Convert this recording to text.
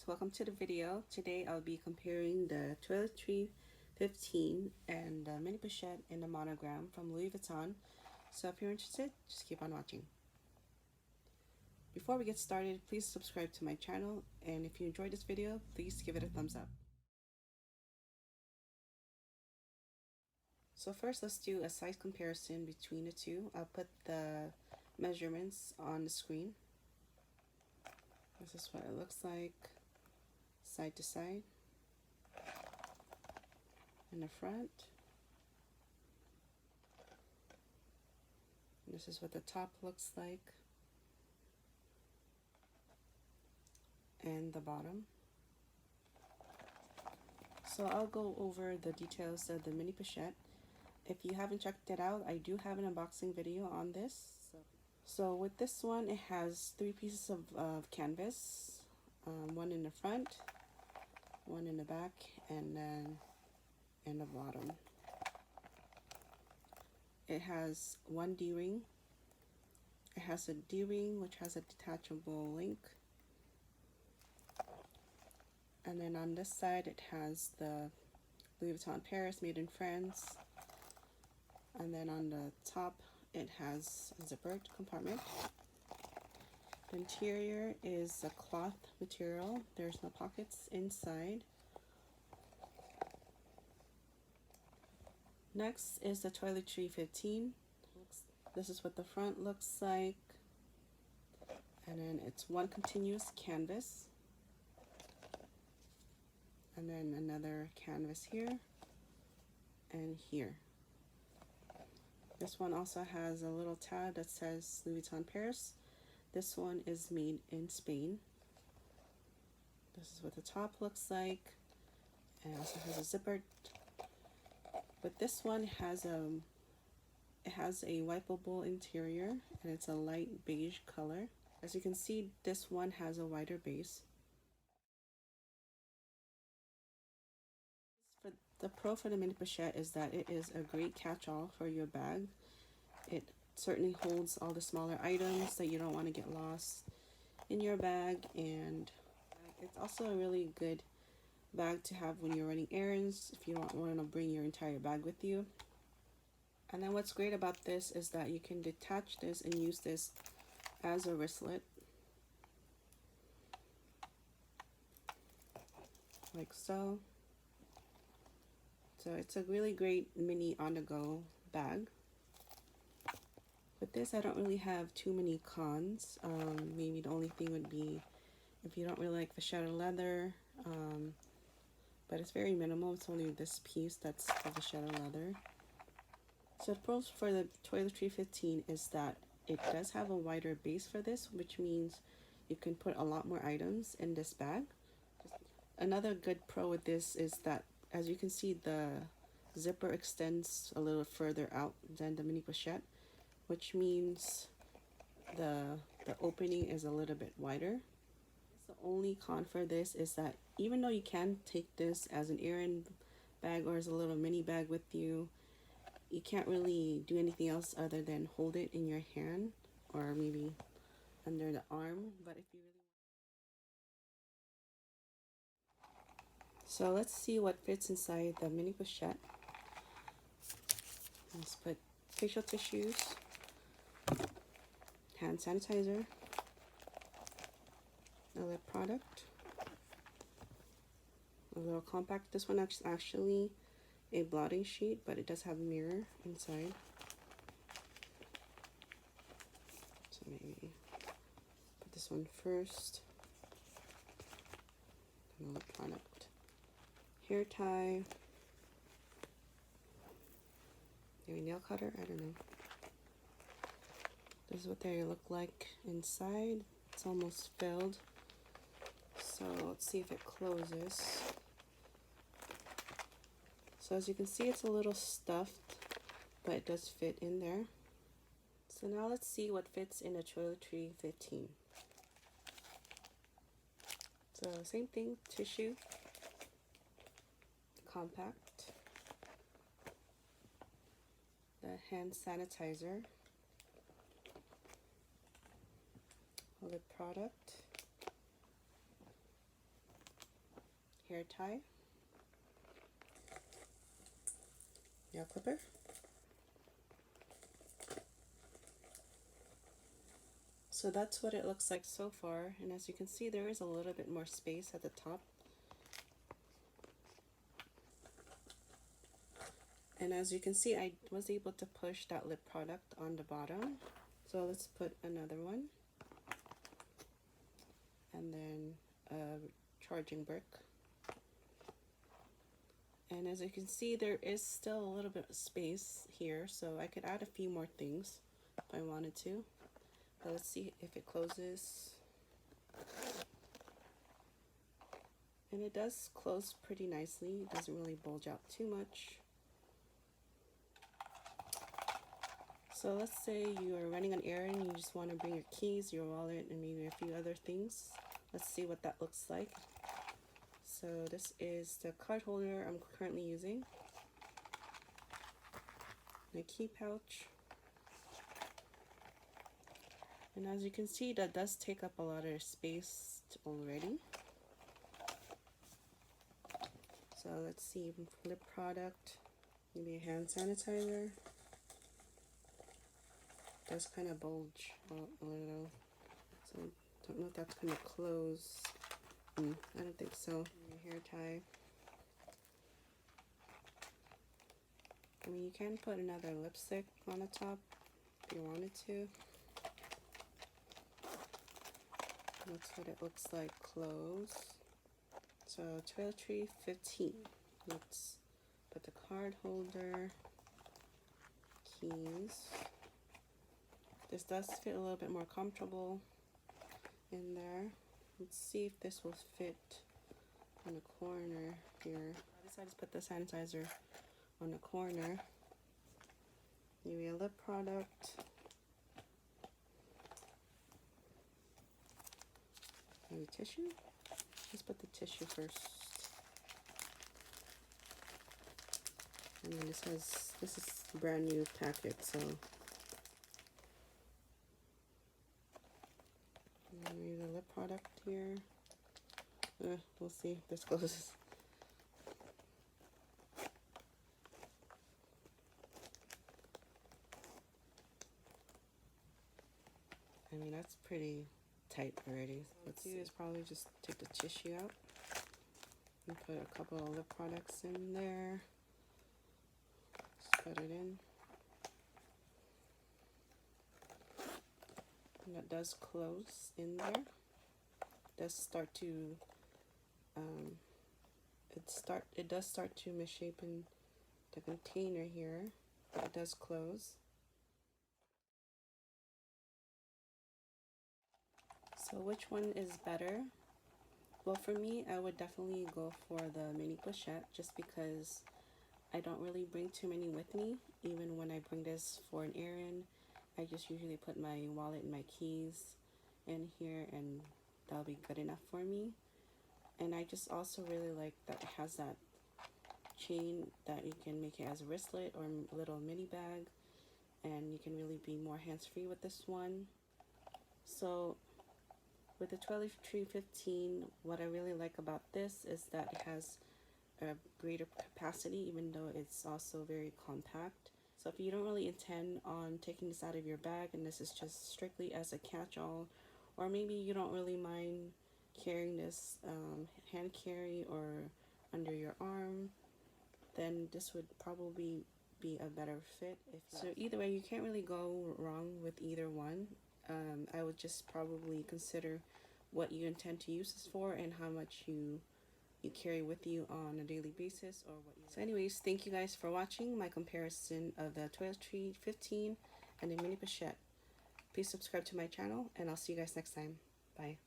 guys, welcome to the video. Today I'll be comparing the Toiletry 15 and the mini pochette in the monogram from Louis Vuitton. So if you're interested, just keep on watching. Before we get started, please subscribe to my channel, and if you enjoyed this video, please give it a thumbs up. So first, let's do a size comparison between the two. I'll put the measurements on the screen. This is what it looks like side to side in the front. And this is what the top looks like and the bottom. So I'll go over the details of the mini pochette. If you haven't checked it out, I do have an unboxing video on this. So with this one, it has 3 pieces of canvas, one in the front, one in the back, and then in the bottom. It has one D-ring. It has a D-ring which has a detachable link. And then on this side it has the Louis Vuitton Paris, made in France. And then on the top it has a zippered compartment. The interior is a cloth material. There's no pockets inside. Next is the Toiletry 15. This is what the front looks like. And then it's one continuous canvas. And then another canvas here and here. This one also has a little tab that says Louis Vuitton Paris. This one is made in Spain. This is what the top looks like. And it also has a zipper. But this one has a wipeable interior, and it's a light beige color. As you can see, this one has a wider base. The pro for the mini pochette is that it is a great catch-all for your bag. It certainly holds all the smaller items that you don't want to get lost in your bag, and it's also a really good bag to have when you're running errands if you don't want to bring your entire bag with you. And then what's great about this is that you can detach this and use this as a wristlet, like so. So it's a really great mini on-the-go bag. With this, I don't really have too many cons. Maybe the only thing would be if you don't really like vachetta leather, but it's very minimal. It's only this piece that's the vachetta leather. So the pros for the Toiletry 15 is that it does have a wider base for this, which means you can put a lot more items in this bag. Another good pro with this is that, as you can see, the zipper extends a little further out than the mini pochette, which means the opening is a little bit wider. The only con for this is that even though you can take this as an errand bag or as a little mini bag with you, you can't really do anything else other than hold it in your hand or maybe under the arm. But if you really So let's see what fits inside the mini pochette. Let's put facial tissues, hand sanitizer, a lip product, a little compact. This one is actually a blotting sheet, but it does have a mirror inside. So maybe put this one first. And a lip product. Hair tie, maybe nail cutter, I don't know. This is what they look like inside. It's almost filled, so let's see if it closes. So as you can see, it's a little stuffed, but it does fit in there. So now let's see what fits in a Toiletry 15. So same thing, tissue, compact, the hand sanitizer, a lip product, hair tie, nail clipper, so that's what it looks like so far. And as you can see, there is a little bit more space at the top. And as you can see, I was able to push that lip product on the bottom. So let's put another one. And then a charging brick. And as you can see, there is still a little bit of space here, so I could add a few more things if I wanted to. But let's see if it closes. And it does close pretty nicely. It doesn't really bulge out too much. So let's say you are running an errand and you just want to bring your keys, your wallet, and maybe a few other things. Let's see what that looks like. So this is the card holder I'm currently using. My key pouch. And as you can see, that does take up a lot of space already. So let's see, lip product, maybe a hand sanitizer. Does kind of bulge out a little, so I don't know if that's going to close. I don't think so. Your hair tie. I mean, you can put another lipstick on the top if you wanted to. That's what it looks like closed. So Toiletry 15. Let's put the card holder, keys. This does fit a little bit more comfortable in there. Let's see if this will fit on the corner here. I decided to put the sanitizer on the corner. Maybe a lip product. Maybe tissue. Let's put the tissue first. And then this is a brand new packet, so maybe the lip product here. We'll see if this closes. I mean, that's pretty tight already. Let's do is probably just take the tissue out and put a couple of lip products in there. Just put it in. And that does close in there. It does start to it does start to misshapen the container here, but it does close. So which one is better? Well, for me, I would definitely go for the mini pochette, just because I don't really bring too many with me. Even when I bring this for an errand, I just usually put my wallet and my keys in here, and that'll be good enough for me. And I just also really like that it has that chain that you can make it as a wristlet or a little mini bag, and you can really be more hands-free with this one. So with the Toiletry 15, what I really like about this is that it has a greater capacity, even though it's also very compact. So if you don't really intend on taking this out of your bag and this is just strictly as a catch-all, or maybe you don't really mind carrying this hand carry or under your arm, then this would probably be a better fit. So either way, you can't really go wrong with either one. I would just probably consider what you intend to use this for and how much you carry with you on a daily basis, or what you So anyways, thank you guys for watching my comparison of the Toiletry 15 and the mini pochette. Please subscribe to my channel, and I'll see you guys next time. Bye.